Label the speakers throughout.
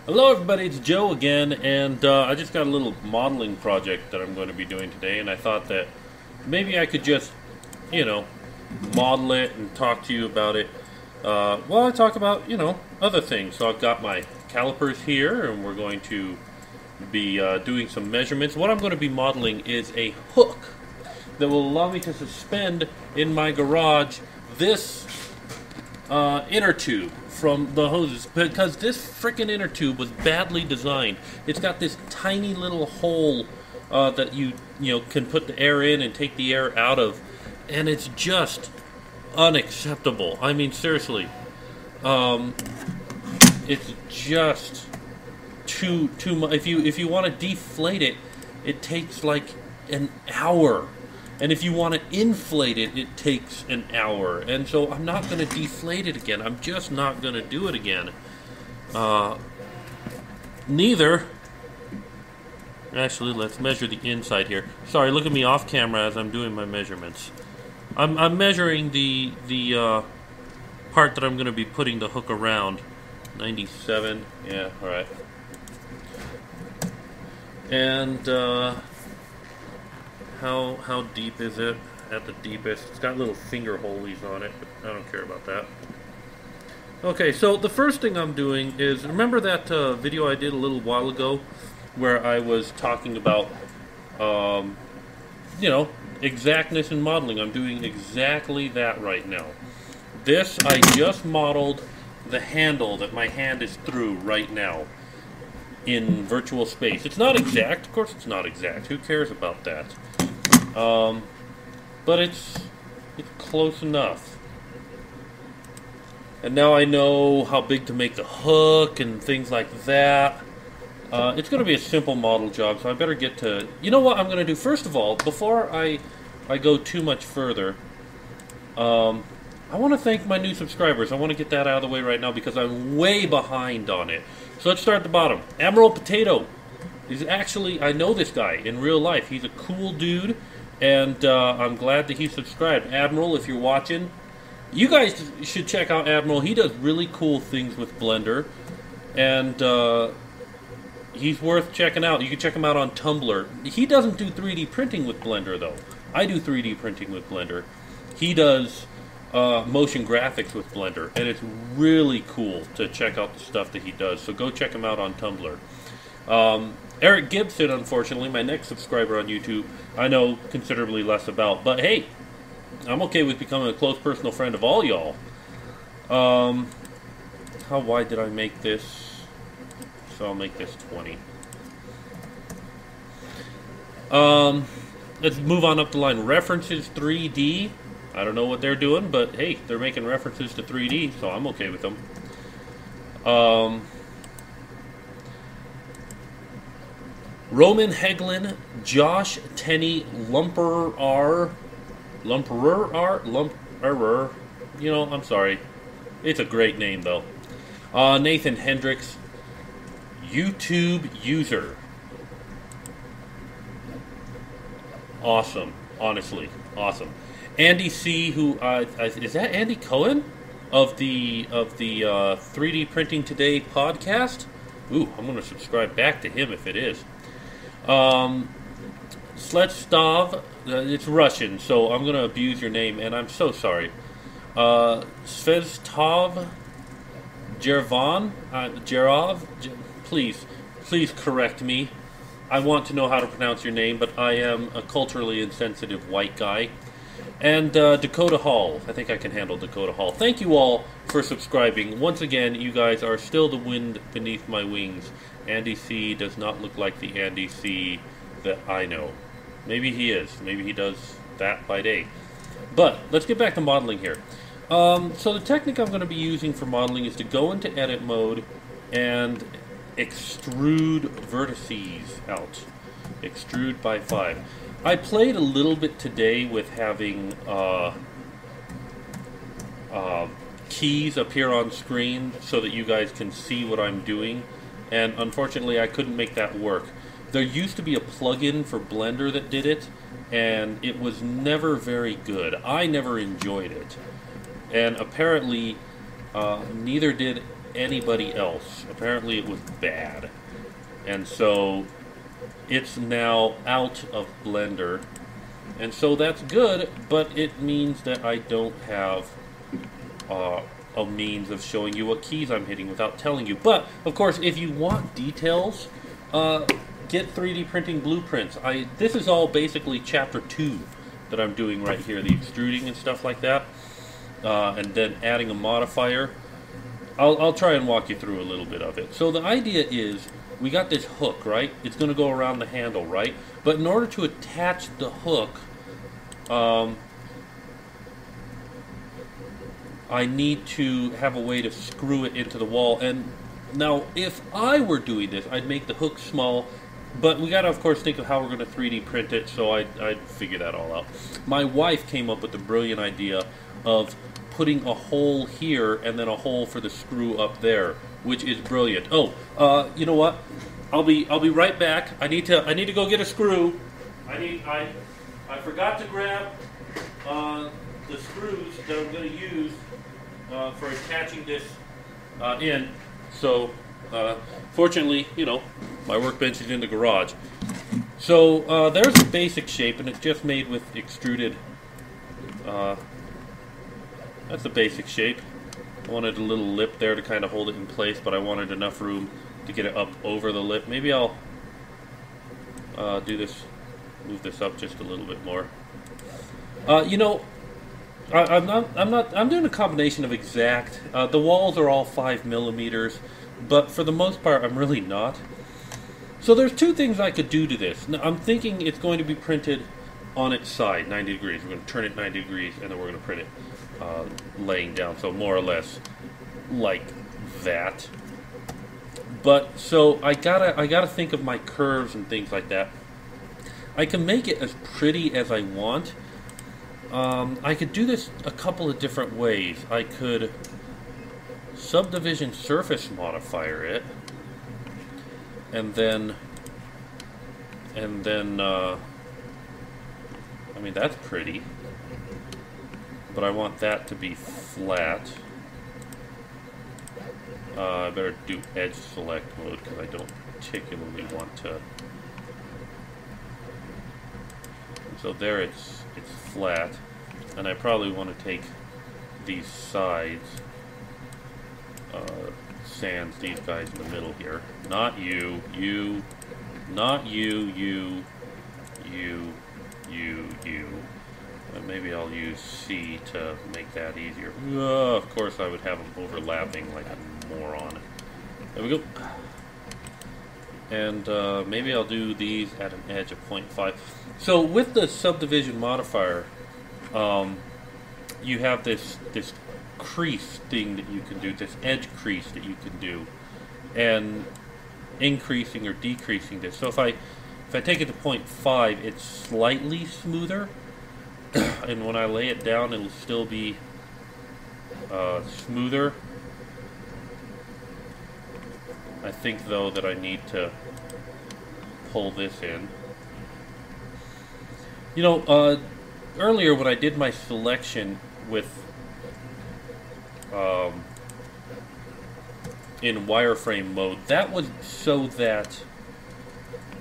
Speaker 1: Hello everybody, it's Joe again, and I just got a little modeling project that I'm going to be doing today, and I thought that maybe I could just, you know, model it and talk to you about it while I talk about, other things. So I've got my calipers here, and we're going to be doing some measurements. What I'm going to be modeling is a hook that will allow me to suspend in my garage this inner tube from the hoses, because this frickin' inner tube was badly designed. It's got this tiny little hole that you can put the air in and take the air out of, and it's just unacceptable. I mean, seriously, it's just too much. If you want to deflate it, it takes like an hour. And if you want to inflate it, it takes an hour. And so I'm not going to deflate it again. I'm just not going to do it again. Actually, let's measure the inside here. Sorry, look at me off camera as I'm doing my measurements. I'm measuring the part that I'm going to be putting the hook around. 97. Yeah, all right. And how deep is it? At the deepest, it's got little finger holes on it, but I don't care about that. Okay, so the first thing I'm doing is, remember that video I did a little while ago where I was talking about exactness in modeling? I'm doing exactly that right now. This, I just modeled the handle that my hand is through right now in virtual space. It's not exact, of course it's not exact, who cares about that? But it's close enough. And now I know how big to make the hook and things like that. It's going to be a simple model job, so I better get to... You know what I'm going to do? First of all, before I go too much further, I want to thank my new subscribers. I want to get that out of the way right now because I'm way behind on it. So let's start at the bottom. Admiral Potato is actually... I know this guy in real life. He's a cool dude. And I'm glad that he subscribed. Admiral, if you're watching, you guys should check out Admiral. He does really cool things with Blender. And he's worth checking out. You can check him out on Tumblr. He doesn't do 3D printing with Blender, though. I do 3D printing with Blender. He does motion graphics with Blender. And it's really cool to check out the stuff that he does. So go check him out on Tumblr. Eric Gibson, unfortunately, my next subscriber on YouTube, I know considerably less about. But hey, I'm okay with becoming a close personal friend of all y'all. How wide did I make this? So I'll make this 20. Let's move on up the line. References 3D. I don't know what they're doing, but hey, they're making references to 3D, so I'm okay with them. Roman Heglin, Josh Tenney, Lumperer, I'm sorry. It's a great name, though. Nathan Hendricks, YouTube user. Awesome, honestly, awesome. Andy C, who, is that Andy Cohen? Of the 3D Printing Today podcast? Ooh, I'm going to subscribe back to him if it is. Sletstov, it's Russian, so I'm going to abuse your name, and I'm so sorry. Sveztov Jerov, please correct me. I want to know how to pronounce your name, but I am a culturally insensitive white guy. And Dakota Hall, I think I can handle Dakota Hall. Thank you all for subscribing. Once again, you guys are still the wind beneath my wings. Andy C does not look like the Andy C that I know. Maybe he is. Maybe he does that by day. But let's get back to modeling here. So the technique I'm going to be using for modeling is to go into edit mode and extrude vertices out. Extrude by 5. I played a little bit today with having keys appear on screen so that you guys can see what I'm doing. And unfortunately, I couldn't make that work. There used to be a plugin for Blender that did it, and it was never very good. I never enjoyed it. And apparently, neither did anybody else. Apparently it was bad. And so it's now out of Blender. And so that's good, but it means that I don't have a means of showing you what keys I'm hitting without telling you. But, of course, if you want details, get 3D printing blueprints. This is all basically chapter 2 that I'm doing right here, the extruding and stuff like that. And then adding a modifier. I'll try and walk you through a little bit of it. So the idea is, we got this hook, right? It's going to go around the handle, right? But in order to attach the hook, I need to have a way to screw it into the wall. And now, if I were doing this, I'd make the hook small, but we got to, of course, think of how we're going to 3D print it, so I'd figure that all out. My wife came up with the brilliant idea of putting a hole here and then a hole for the screw up there, which is brilliant. Oh, you know what? I'll be right back. I need to go get a screw. I forgot to grab the screws that I'm going to use for attaching this in. So, fortunately, you know, my workbench is in the garage. So, there's a basic shape, and it's just made with extruded. That's the basic shape. I wanted a little lip there to kind of hold it in place, but I wanted enough room to get it up over the lip. Maybe I'll do this, move this up just a little bit more. You know, I'm doing a combination of exact. The walls are all 5mm, but for the most part, I'm really not. So there's two things I could do to this. Now, I'm thinking it's going to be printed on its side, 90 degrees. We're going to turn it 90 degrees, and then we're going to print it laying down, so more or less like that. But so I gotta think of my curves and things like that. I can make it as pretty as I want. I could do this a couple of different ways. I could subdivision surface modifier it, and then I mean, that's pretty, but I want that to be flat. I better do edge select mode because I don't particularly want to. So there it's flat, and I probably want to take these sides, sans these guys in the middle here. Not you, you, not you, you, you, you. And maybe I'll use C to make that easier. Of course I would have them overlapping like a moron. There we go. And maybe I'll do these at an edge of 0.5. So with the subdivision modifier, you have this crease thing that you can do, this edge crease that you can do, and increasing or decreasing this. So if I take it to 0.5, it's slightly smoother, and when I lay it down, it'll still be smoother. I think, though, that I need to pull this in. You know, earlier when I did my selection with in wireframe mode, that was so that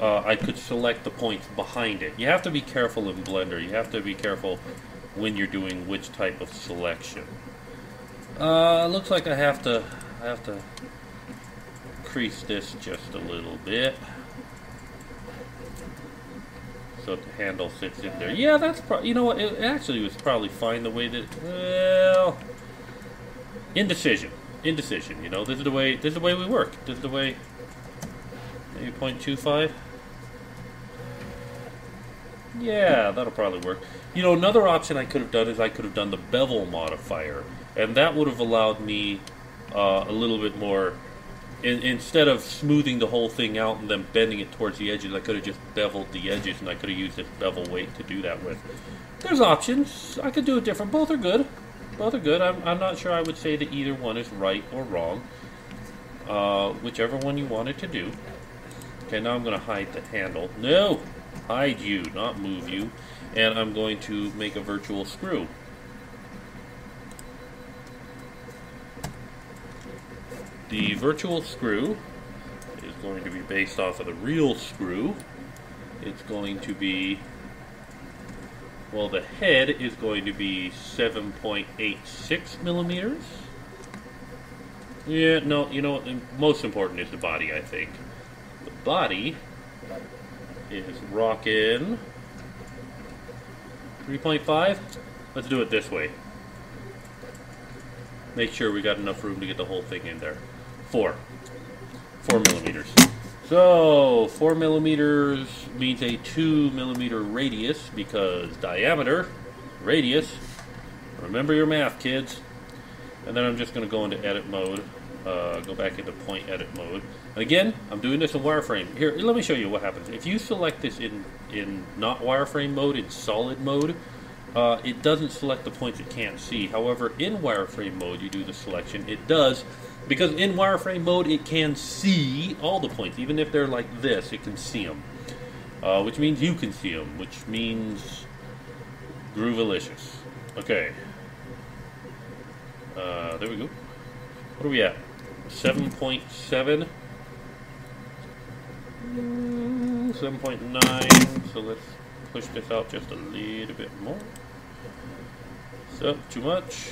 Speaker 1: I could select the points behind it. You have to be careful in Blender. You have to be careful when you're doing which type of selection. Looks like I have to crease this just a little bit so the handle sits in there. Yeah, that's you know what? It actually was probably fine the way that. Well, indecision. You know, this is the way we work. This is the way. Maybe 0.25. Yeah, that'll probably work. You know, another option I could have done is I could have done the bevel modifier, and that would have allowed me a little bit more. Instead of smoothing the whole thing out and then bending it towards the edges, I could have just beveled the edges, and I could have used this bevel weight to do that with. There's options. I could do it different. Both are good. Both are good. I'm not sure I would say that either one is right or wrong. Whichever one you wanted to do. Okay, now I'm going to hide the handle. No! Hide you, not move you. And I'm going to make a virtual screw. The virtual screw is going to be based off of the real screw. It's going to be, well, the head is going to be 7.86 millimeters. Yeah, no, you know what, most important is the body, I think. The body is rockin' 3.5. Let's do it this way. Make sure we got enough room to get the whole thing in there. 4 millimeters. So 4 millimeters means a 2 millimeter radius, because diameter, radius. Remember your math, kids. And then I'm just going to go into edit mode. Go back into point edit mode. And again, I'm doing this in wireframe. Here, let me show you what happens. If you select this in not wireframe mode, in solid mode, it doesn't select the points it can't see. However, in wireframe mode, you do the selection. It does, because in wireframe mode, it can see all the points. Even if they're like this, it can see them. Which means you can see them, which means groovalicious. Okay. There we go. What are we at? 7.7? 7.9. So let's push this out just a little bit more. So, too much.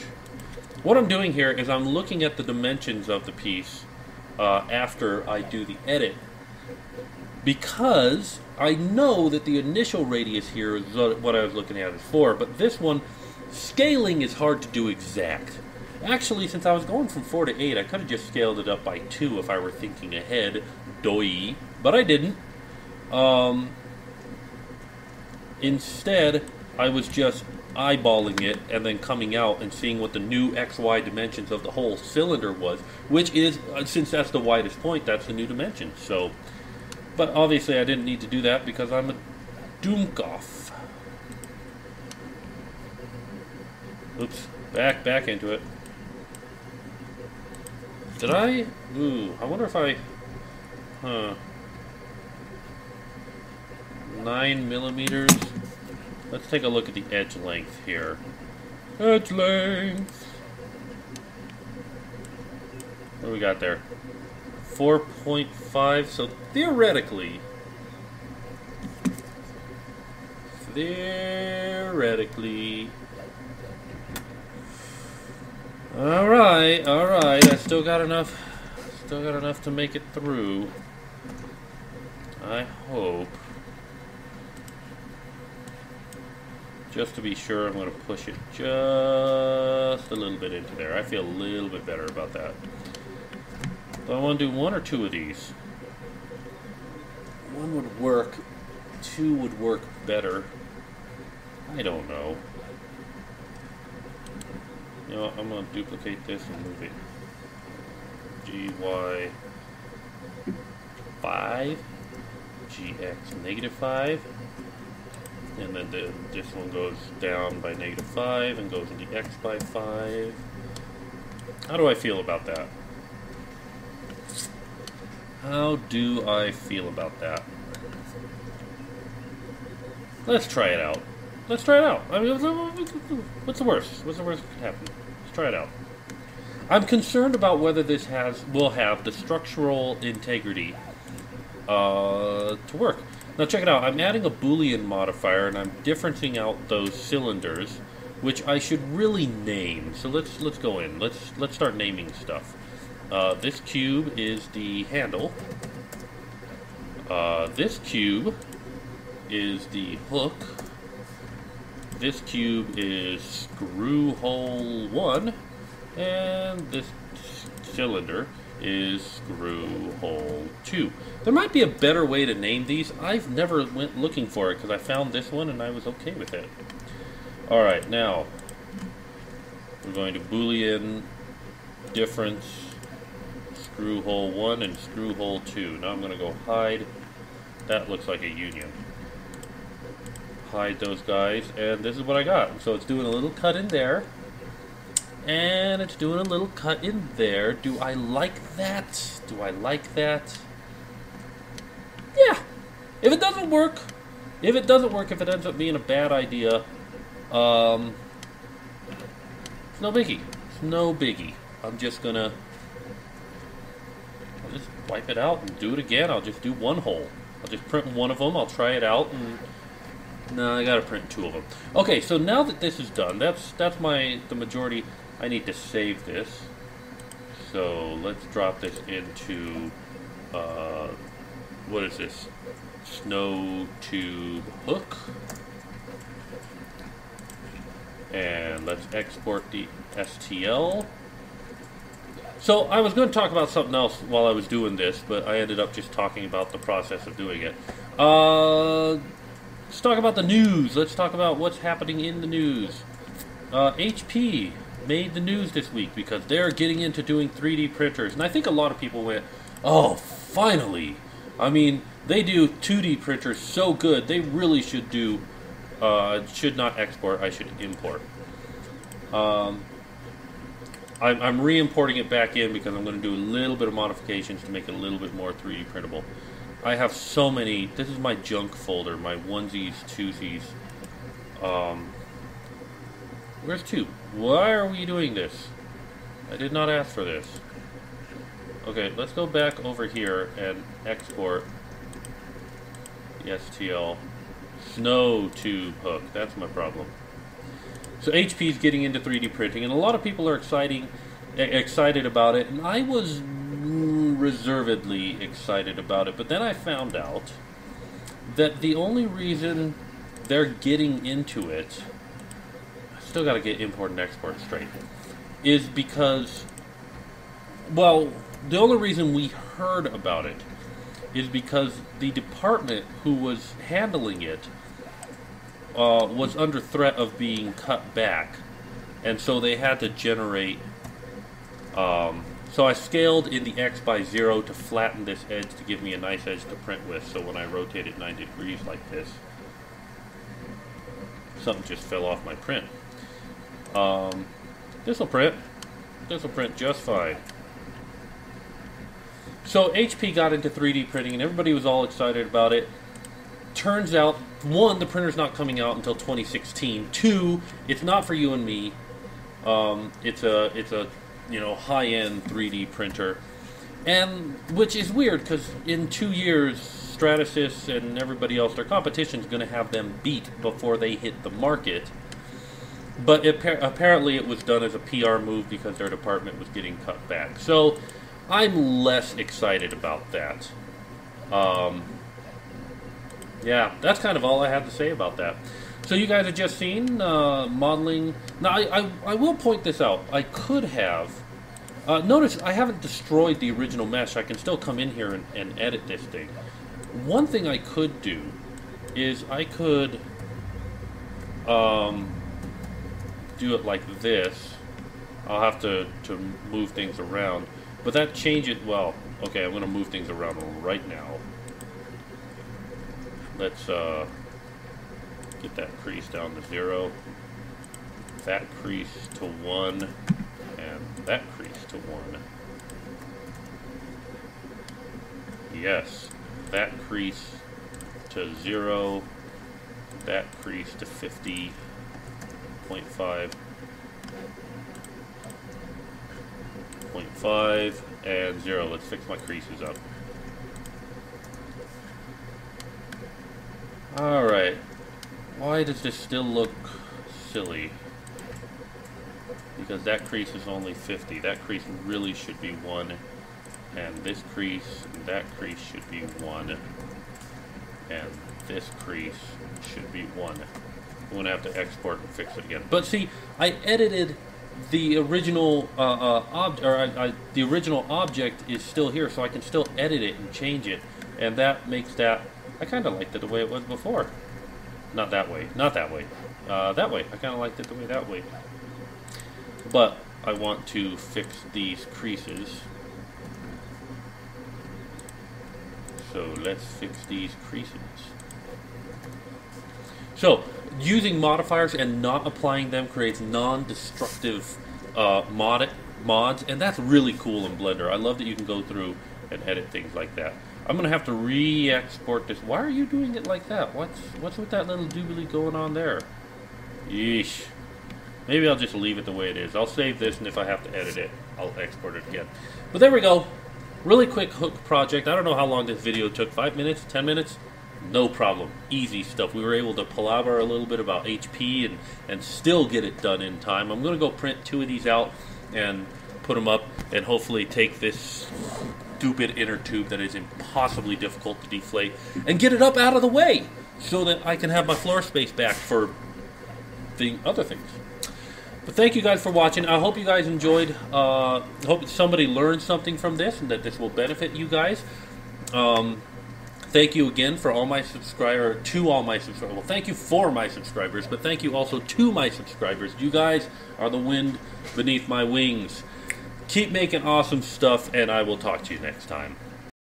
Speaker 1: What I'm doing here is I'm looking at the dimensions of the piece after I do the edit, because I know that the initial radius here is what I was looking at is 4, but this one, scaling is hard to do exact. Actually, since I was going from 4 to 8, I could have just scaled it up by 2 if I were thinking ahead, doi, but I didn't. Instead, I was just eyeballing it and then coming out and seeing what the new XY dimensions of the whole cylinder was, which is, since that's the widest point, that's the new dimension. So, but obviously I didn't need to do that because I'm a doomkoff. Oops, back into it. Did I? Ooh, I wonder if I... 9 millimeters. Let's take a look at the edge length here. Edge length. What do we got there? 4.5. So theoretically, all right. I still got enough to make it through. I hope. Just to be sure, I'm going to push it just a little bit into there. I feel a little bit better about that. So I want to do 1 or 2 of these. 1 would work. 2 would work better. I don't know. You know, I'm going to duplicate this and move it. GY 5. GX -5. And then this one goes down by -5 and goes into X by 5. How do I feel about that? How do I feel about that? Let's try it out. I mean, what's the worst? What's the worst that could happen? Let's try it out. I'm concerned about whether this will have the structural integrity to work. Now check it out. I'm adding a Boolean modifier and I'm differencing out those cylinders, which I should really name. So let's go in. Let's start naming stuff. This cube is the handle. This cube is the hook. This cube is screw hole 1, and this cylinder is screw hole 2. There might be a better way to name these. I've never went looking for it because I found this one and I was okay with it. Alright, now we're going to Boolean difference screw hole 1 and screw hole 2. Now I'm going to go hide. That looks like a union. Hide those guys, and this is what I got. So it's doing a little cut in there. And it's doing a little cut in there. Do I like that? Yeah. If it doesn't work, if it ends up being a bad idea, it's no biggie. I'm just gonna wipe it out and do it again. I'll just do one hole. I'll just print one of them. I'll try it out, and no, I gotta print two of them. Okay, so now that this is done, that's the majority. I need to save this. So let's drop this into what is this? Snow tube hook. And let's export the STL. So I was going to talk about something else while I was doing this, but I ended up just talking about the process of doing it. Let's talk about the news. Let's talk about what's happening in the news. HP made the news this week because they're getting into doing 3D printers. And I think a lot of people went, oh, finally. I mean, they do 2D printers so good, they really should do, should not export, I should import. I'm re-importing it back in because I'm going to do a little bit of modifications to make it a little bit more 3D printable. I have so many. This is my junk folder, my onesies, twosies. Where's Tube? Why are we doing this? I did not ask for this. Okay, let's go back over here and export the STL. Snow tube hook. That's my problem. So HP is getting into 3D printing, and a lot of people are excited about it, and I was reservedly excited about it. But then I found out that the only reason they're getting into it, I still got to get import and export straight, is because, well, the only reason we heard about it is because the department who was handling it was under threat of being cut back, and so they had to generate. So I scaled in the X by 0 to flatten this edge to give me a nice edge to print with. So when I rotate it 90 degrees like this, something just fell off my print. This will print. This will print just fine. So HP got into 3D printing, and everybody was all excited about it. Turns out, 1, the printer's not coming out until 2016. 2, it's not for you and me. It's a high-end 3D printer, and which is weird because in 2 years, Stratasys and everybody else, their competition is going to have them beat before they hit the market. But apparently, it was done as a PR move because their department was getting cut back. So I'm less excited about that. Yeah, that's kind of all I have to say about that. So you guys have just seen modeling. Now, I will point this out. I could have. Notice I haven't destroyed the original mesh. I can still come in here and edit this thing. One thing I could do is I could do it like this. I'll have to move things around. But that changes. Well, okay, I'm going to move things around right now. Let's get that crease down to 0, that crease to 1, and that crease to 1. Yes, that crease to 0, that crease to 50.5, 0.5, and 0. Let's fix my creases up. Alright, why does this still look silly? Because that crease is only 50. That crease really should be 1. And this crease and that crease should be 1. And this crease should be 1. I'm going to have to export and fix it again. But see, I edited the original the original object is still here, so I can still edit it and change it. And that makes that... I kind of liked it the way it was before. Not that way. Not that way. That way. I kind of liked it the way that way. But I want to fix these creases. So let's fix these creases. So using modifiers and not applying them creates non-destructive mods, and that's really cool in Blender. I love that you can go through and edit things like that. I'm going to have to re-export this. Why are you doing it like that? What's with that little doobly going on there? Yeesh. Maybe I'll just leave it the way it is. I'll save this, and if I have to edit it, I'll export it again. But there we go. Really quick hook project. I don't know how long this video took. 5 minutes? 10 minutes? No problem. Easy stuff. We were able to palaver a little bit about HP and still get it done in time. I'm going to go print 2 of these out and put them up and hopefully take this stupid inner tube that is impossibly difficult to deflate and get it up out of the way so that I can have my floor space back for the other things. But thank you guys for watching. I hope you guys enjoyed. I hope somebody learned something from this and that this will benefit you guys. Thank you again for all my subscribers, to all my subscribers. Well, thank you for my subscribers, but thank you also to my subscribers. You guys are the wind beneath my wings. Keep making awesome stuff, and I will talk to you next time.